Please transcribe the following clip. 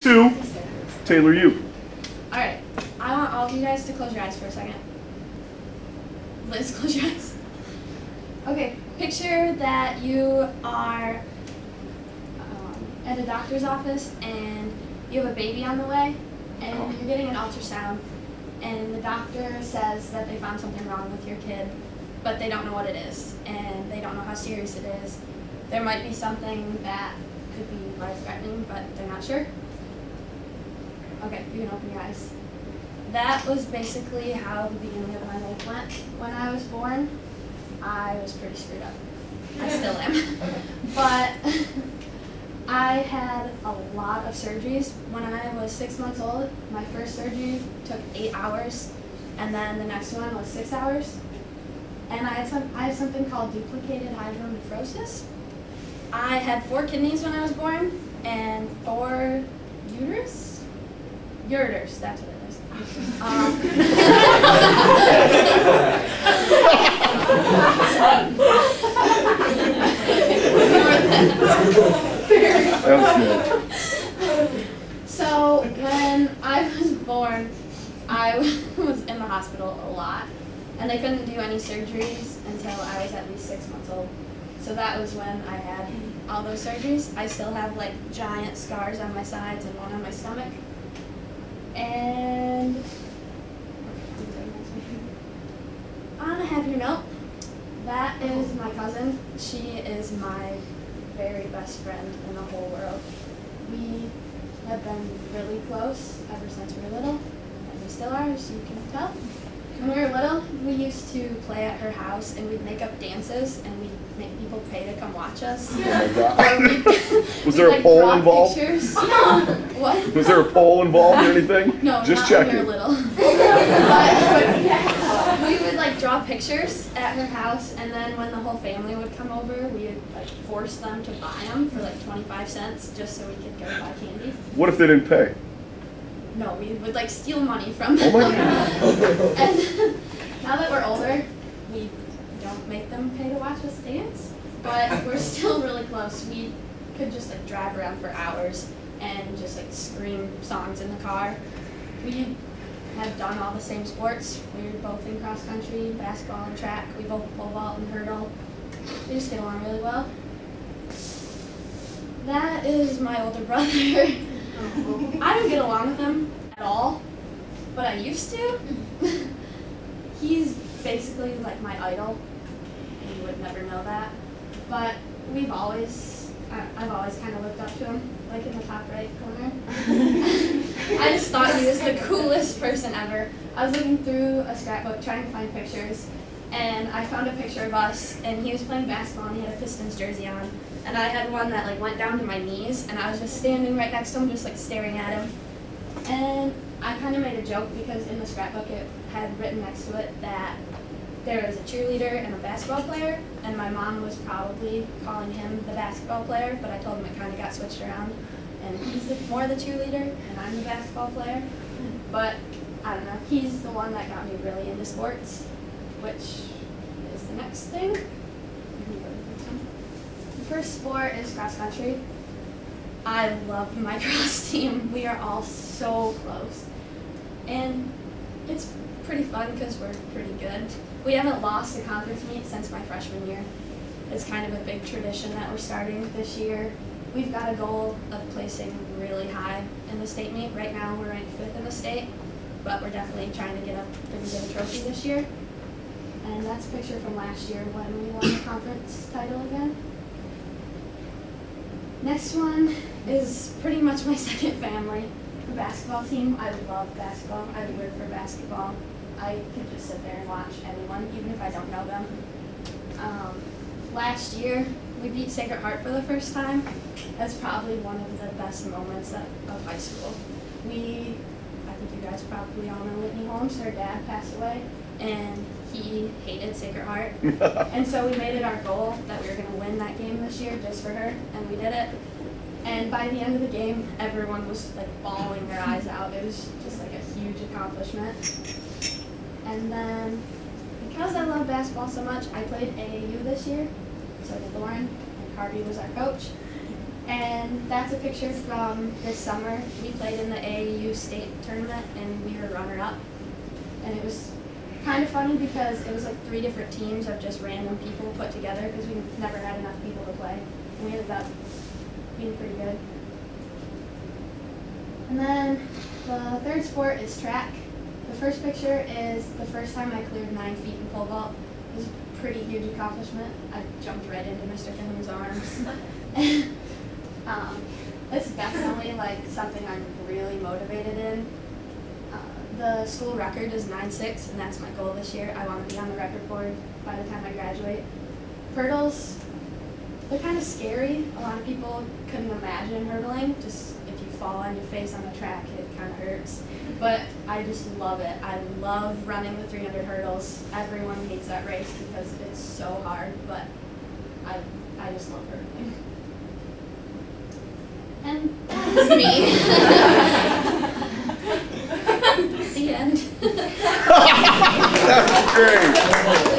Two, Taylor, you. Alright, I want all of you guys to close your eyes for a second. Liz, close your eyes. Okay, picture that you are at a doctor's office and you have a baby on the way and you're getting an ultrasound and the doctor says that they found something wrong with your kid, but they don't know what it is and they don't know how serious it is. There might be something that could be life-threatening, but they're not sure. Okay, you can open your eyes. That was basically how the beginning of my life went. When I was born, I was pretty screwed up. I still am. But I had a lot of surgeries. When I was 6 months old, my first surgery took 8 hours, and then the next one was 6 hours. And I had something called duplicated hydronephrosis. I had 4 kidneys when I was born, and 4 ureters, that's what it is. So when I was born, I was in the hospital a lot, and they couldn't do any surgeries until I was at least 6 months old. So that was when I had all those surgeries. I still have like giant scars on my sides and one on my stomach. And on a happier note, that is my cousin. She is my very best friend in the whole world. We have been really close ever since we were little, and we still are, as you can tell. When we were little, we used to play at her house, and we'd make up dances, and we'd make people pay to come watch us. Oh my God. Was there a pole involved? What? Was there a pole involved or anything? No, just not checking. When we were little. But we would like draw pictures at her house, and then when the whole family would come over, we would like force them to buy them for like 25 cents just so we could go buy candy. What if they didn't pay? No, we would like steal money from them. Oh my God. And now that we're older, we don't make them pay to watch us dance, but we're still really close. We could just like drive around for hours and just like scream songs in the car. We have done all the same sports. We were both in cross country, basketball and track. We both pole vault and hurdle. We just get along really well. That is my older brother. I don't get along with him at all, but I used to. He's basically like my idol, and you would never know that. But I've always kind of looked up to him, like in the top right corner. I just thought he was the coolest person ever. I was looking through a scrapbook trying to find pictures, and I found a picture of us, and he was playing basketball, and he had a Pistons jersey on. And I had one that like went down to my knees, and I was just standing right next to him, just like staring at him. And I kind of made a joke because in the scrapbook it had written next to it that there was a cheerleader and a basketball player, and my mom was probably calling him the basketball player, but I told him it kind of got switched around, and he's more the cheerleader, and I'm the basketball player. But I don't know, he's the one that got me really into sports, which is the next thing. First sport is cross country. I love my cross team. We are all so close. And it's pretty fun because we're pretty good. We haven't lost a conference meet since my freshman year. It's kind of a big tradition that we're starting this year. We've got a goal of placing really high in the state meet. Right now we're ranked 5th in the state, but we're definitely trying to get a pretty good trophy this year. And that's a picture from last year when we won the conference title again. Next one is pretty much my second family, the basketball team. I love basketball. I live for basketball. I could just sit there and watch anyone, even if I don't know them. Last year, we beat Sacred Heart for the first time. That's probably one of the best moments of high school. I think you guys probably all know Whitney Holmes. Her dad passed away, and he hated Sacred Heart. And so we made it our goal that we were going to win that game this year just for her, and we did it. And by the end of the game, everyone was like bawling their eyes out. It was just like a huge accomplishment. And then, because I love basketball so much, I played AAU this year. So did Lauren, and Harvey was our coach. And that's a picture from this summer. We played in the AAU state tournament and we were runner-up. And it was kind of funny because it was like 3 different teams of just random people put together because we never had enough people to play. And we ended up being pretty good. And then the third sport is track. The first picture is the first time I cleared 9 feet in pole vault. It was a pretty huge accomplishment. I jumped right into Mr. Finley's arms. It's definitely like something I'm really motivated in. The school record is 9.6, and that's my goal this year. I want to be on the record board by the time I graduate. Hurdles, they're kind of scary. A lot of people couldn't imagine hurdling. Just if you fall on your face on the track, it kind of hurts. But I just love it. I love running the 300 hurdles. Everyone hates that race because it's so hard, but I just love hurdling. And that is me. The end. That's great.